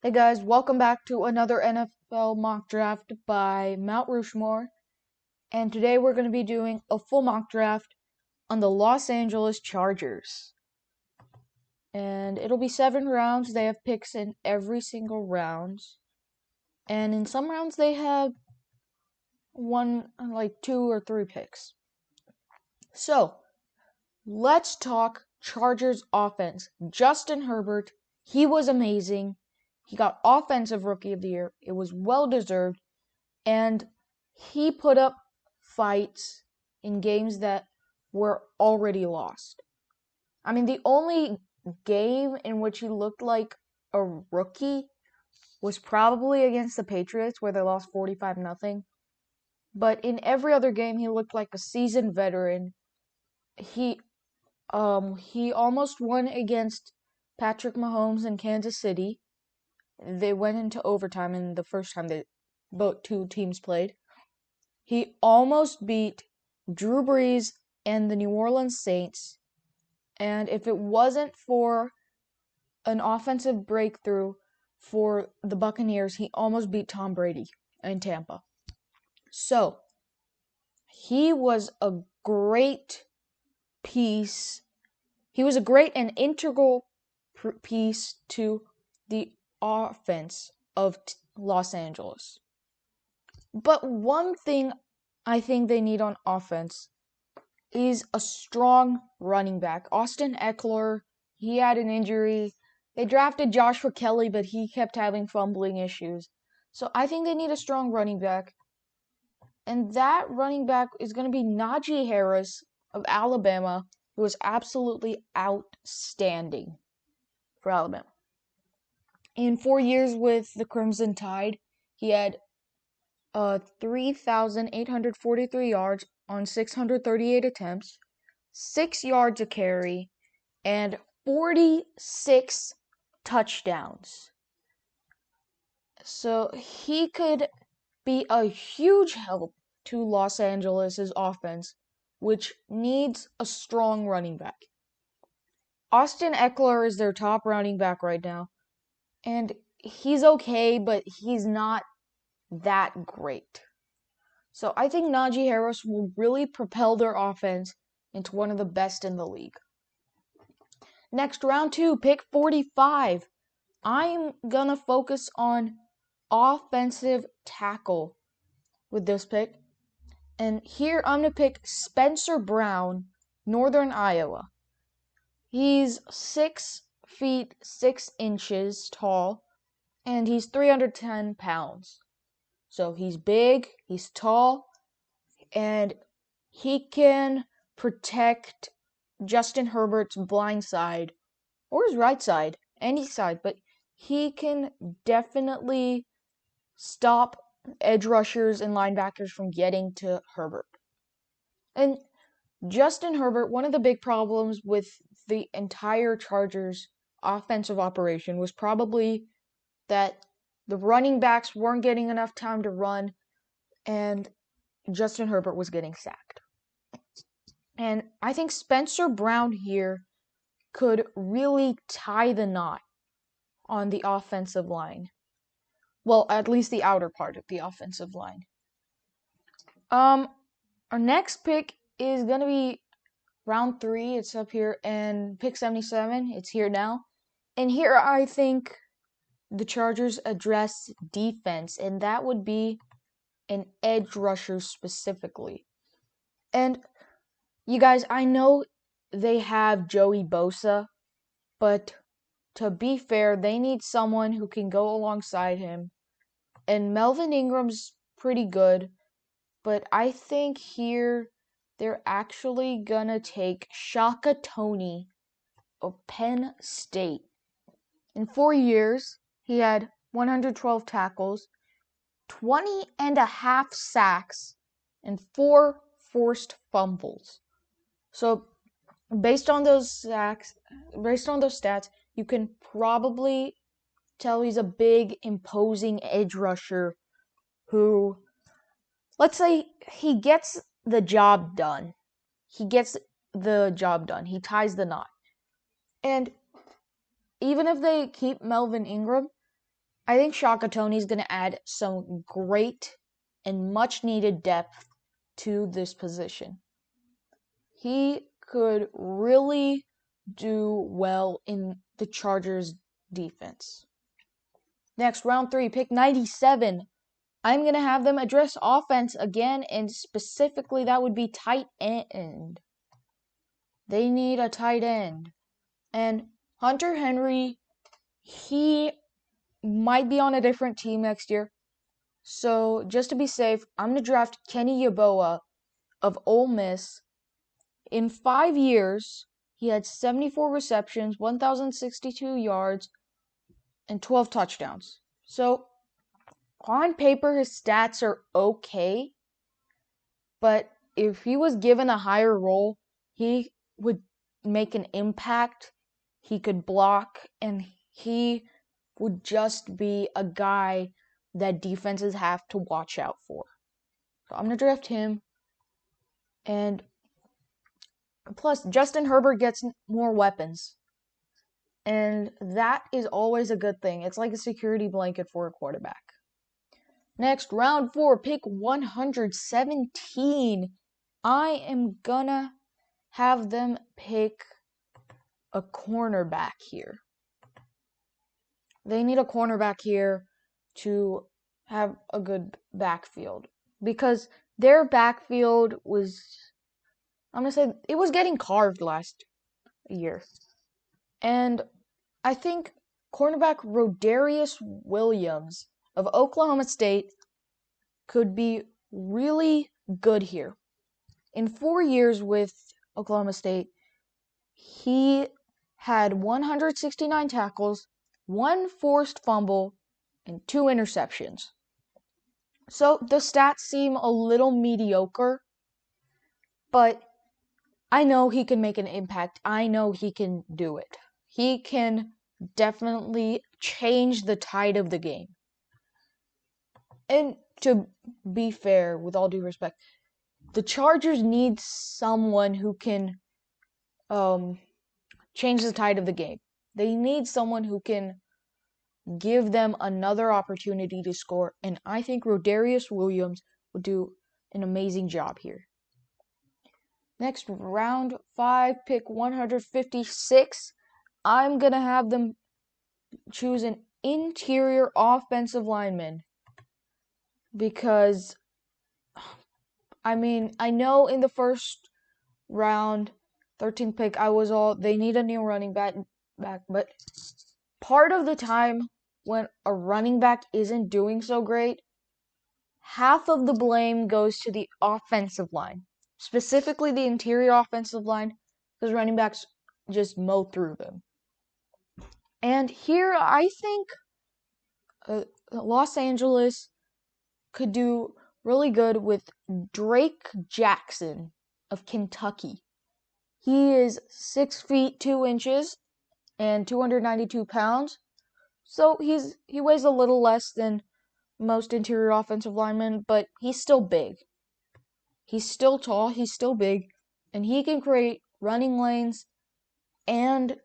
Hey guys, welcome back to another NFL mock draft by Mount Rushmore. And today we're going to be doing a full mock draft on the Los Angeles Chargers. And it'll be 7 rounds. They have picks in every single round. And in some rounds they have like 2 or 3 picks. So, let's talk Chargers offense. Justin Herbert, he was amazing. He got Offensive Rookie of the Year. It was well deserved. And he put up fights in games that were already lost. I mean, the only game in which he looked like a rookie was probably against the Patriots, where they lost 45-0. But in every other game, he looked like a seasoned veteran. He almost won against Patrick Mahomes in Kansas City. They went into overtime in the first time both two teams played. He almost beat Drew Brees and the New Orleans Saints, and if it wasn't for an offensive breakthrough for the Buccaneers, he almost beat Tom Brady in Tampa. So, he was a great piece. He was a great and integral piece to the offense of Los Angeles. But one thing I think they need on offense is a strong running back. Austin Ekeler, he had an injury. They drafted Joshua Kelly, but he kept having fumbling issues. So I think they need a strong running back. And that running back is going to be Najee Harris of Alabama, who was absolutely outstanding for Alabama. In 4 years with the Crimson Tide, he had 3,843 yards on 638 attempts, 6 yards a carry, and 46 touchdowns. So he could be a huge help to Los Angeles' offense, which needs a strong running back. Austin Ekeler is their top running back right now, and he's okay, but he's not that great. So I think Najee Harris will really propel their offense into one of the best in the league. Next, round 2, pick 45. I'm going to focus on offensive tackle with this pick. And here I'm going to pick Spencer Brown, Northern Iowa. He's 6 feet 6 inches tall, and he's 310 pounds. So he's big, he's tall, and he can protect Justin Herbert's blind side, or his right side, any side, but he can definitely stop edge rushers and linebackers from getting to Herbert. And Justin Herbert, one of the big problems with the entire Chargers offensive operation was probably that the running backs weren't getting enough time to run, and Justin Herbert was getting sacked. And I think Spencer Brown here could really tie the knot on the offensive line. Well, at least the outer part of the offensive line. Our next pick is going to be round 3. It's up here, and pick 77. It's here now. And here I think the Chargers address defense, and that would be an edge rusher specifically. And you guys, I know they have Joey Bosa, but to be fair, they need someone who can go alongside him. And Melvin Ingram's pretty good, but I think here they're actually gonna take Shaka Toney of Penn State. In 4 years, he had 112 tackles, 20 and a half sacks, and 4 forced fumbles. So, based on those stats, you can probably tell he's a big, imposing edge rusher who, let's say, he gets the job done. He ties the knot. And even if they keep Melvin Ingram, I think Shaka Tony is going to add some great and much needed depth to this position. He could really do well in the Chargers defense. Next, round 3, pick 97. I'm going to have them address offense again, and specifically that would be tight end. They need a tight end. And Hunter Henry, he might be on a different team next year. So just to be safe, I'm going to draft Kenny Yeboah of Ole Miss. In 5 years, he had 74 receptions, 1,062 yards, and 12 touchdowns. So on paper, his stats are okay. But if he was given a higher role, he would make an impact. He could block, and he would just be a guy that defenses have to watch out for. So I'm going to draft him. And plus, Justin Herbert gets more weapons. And that is always a good thing. It's like a security blanket for a quarterback. Next, round 4, pick 117. I am gonna have them pick a cornerback here. They need a cornerback here to have a good backfield. Because their backfield was, I'm gonna say, it was getting carved last year. And I think cornerback Rodarius Williams of Oklahoma State could be really good here. In 4 years with Oklahoma State, he had 169 tackles, 1 forced fumble, and 2 interceptions. So the stats seem a little mediocre, but I know he can make an impact. I know he can do it. He can definitely change the tide of the game. And to be fair, with all due respect, the Chargers need someone who can change the tide of the game. They need someone who can give them another opportunity to score, and I think Rodarius Williams will do an amazing job here. Next, round 5, pick 156. I'm going to have them choose an interior offensive lineman because, I know in the first round, 13th pick, they need a new running back, but part of the time when a running back isn't doing so great, half of the blame goes to the offensive line, specifically the interior offensive line, because running backs just mow through them. And here, I think Los Angeles could do really good with Drake Jackson of Kentucky. He is 6 feet 2 inches and 292 pounds. So he weighs a little less than most interior offensive linemen, but he's still big. He's still tall, he's still big, and he can create running lanes, and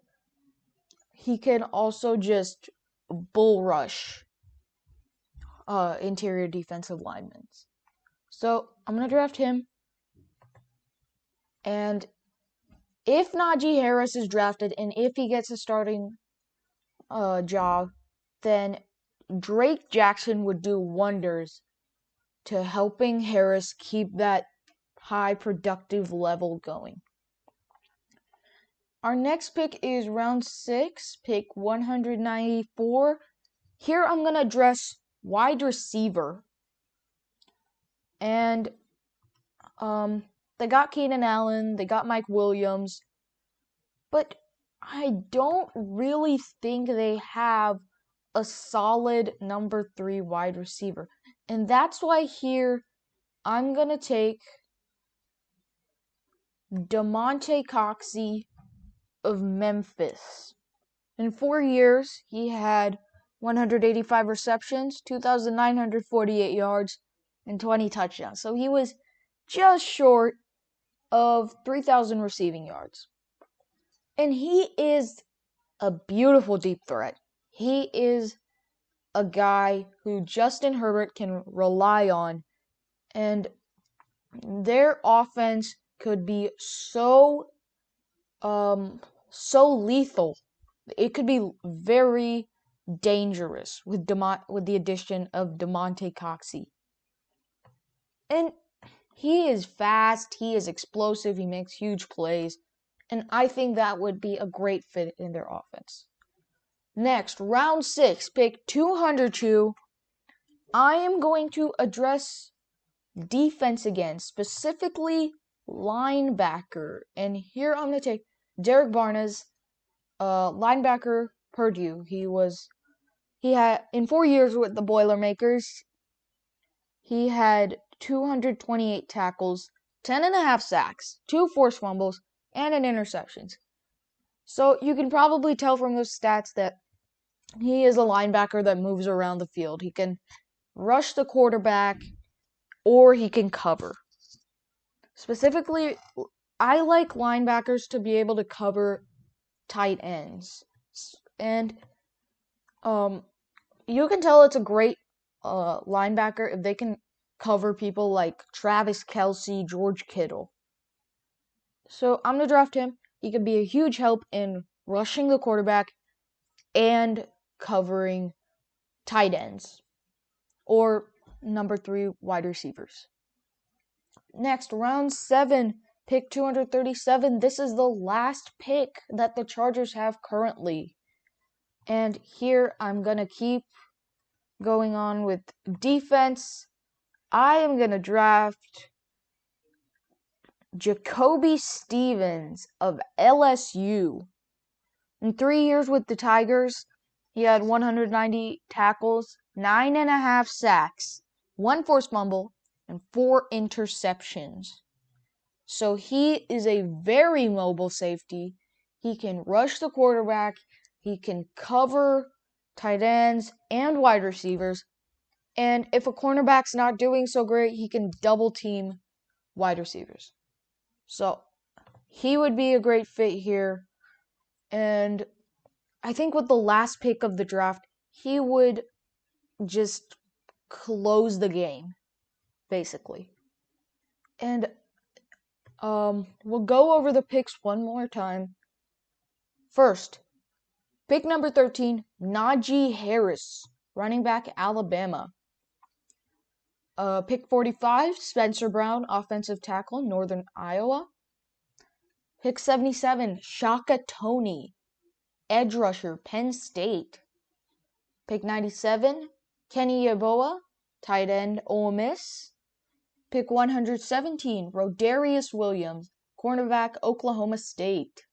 he can also just bull rush interior defensive linemen. So I'm going to draft him. And if Najee Harris is drafted, and if he gets a starting job, then Drake Jackson would do wonders to helping Harris keep that high productive level going. Our next pick is round 6, pick 194. Here I'm going to address wide receiver. And they got Keenan Allen, they got Mike Williams, but I don't really think they have a solid number 3 wide receiver. And that's why here I'm going to take Damonte Coxey of Memphis. In 4 years, he had 185 receptions, 2,948 yards, and 20 touchdowns. So he was just short of 3,000 receiving yards. And he is a beautiful deep threat. He is a guy who Justin Herbert can rely on, and their offense could be so lethal. It could be very dangerous with the addition of Damonte Coxey. And he is fast, he is explosive, he makes huge plays, and I think that would be a great fit in their offense. Next, round 6, pick 202. I am going to address defense again, specifically linebacker. And here I'm going to take Derek Barnes, linebacker, Purdue. He had, in 4 years with the Boilermakers, he had 228 tackles, 10.5 sacks, 2 forced fumbles, and an interception. So you can probably tell from those stats that he is a linebacker that moves around the field. He can rush the quarterback, or he can cover. Specifically, I like linebackers to be able to cover tight ends. And you can tell it's a great linebacker if they can cover people like Travis Kelce, George Kittle. So I'm going to draft him. He could be a huge help in rushing the quarterback and covering tight ends or number 3 wide receivers. Next, round 7, pick 237. This is the last pick that the Chargers have currently. And here I'm going to keep going on with defense. I am going to draft Jacoby Stevens of LSU. In 3 years with the Tigers, he had 190 tackles, 9.5 sacks, 1 forced fumble, and 4 interceptions. So he is a very mobile safety. He can rush the quarterback. He can cover tight ends and wide receivers. And if a cornerback's not doing so great, he can double team wide receivers. So he would be a great fit here. And I think with the last pick of the draft, he would just close the game, basically. And we'll go over the picks one more time. First, pick number 13, Najee Harris, running back, Alabama. Pick 45, Spencer Brown, offensive tackle, Northern Iowa. Pick 77, Shaka Toney, edge rusher, Penn State. Pick 97, Kenny Yeboah, tight end, Ole Miss. Pick 117, Rodarius Williams, cornerback, Oklahoma State.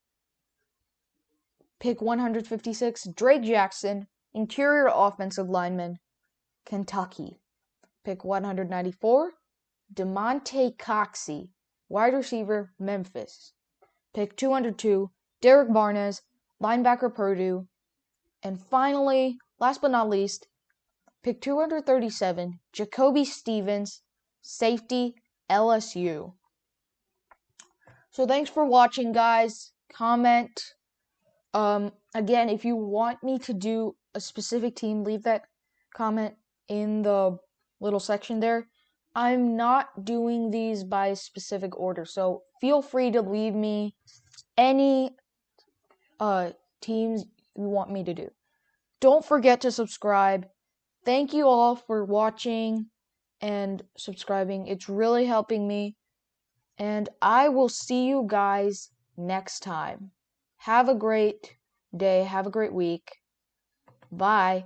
Pick 156, Drake Jackson, interior offensive lineman, Kentucky. Pick 194, Damonte Coxey, wide receiver, Memphis. Pick 202, Derek Barnes, linebacker, Purdue. And finally, last but not least, pick 237, Jacoby Stevens, safety, LSU. So thanks for watching, guys. Comment. Again, if you want me to do a specific team, leave that comment in the little section there. I'm not doing these by specific order, so feel free to leave me any teams you want me to do. Don't forget to subscribe. Thank you all for watching and subscribing. It's really helping me. And I will see you guys next time. Have a great day. Have a great week. Bye.